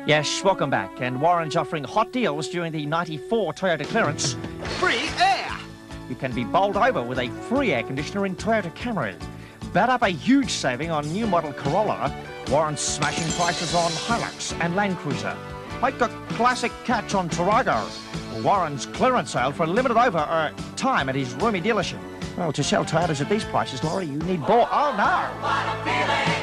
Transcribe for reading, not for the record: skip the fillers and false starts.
Yes, welcome back. And Warren's offering hot deals during the 94 Toyota clearance. Free air! You can be bowled over with a free air conditioner in Toyota Camry. Bet up a huge saving on new model Corolla. Warren's smashing prices on Hilux and Land Cruiser. Make a classic catch on Tarago. Warren's clearance sale for a limited time at his roomy dealership. Well, to sell Toyotas at these prices, Laurie, you need more. Oh, no! What a feeling!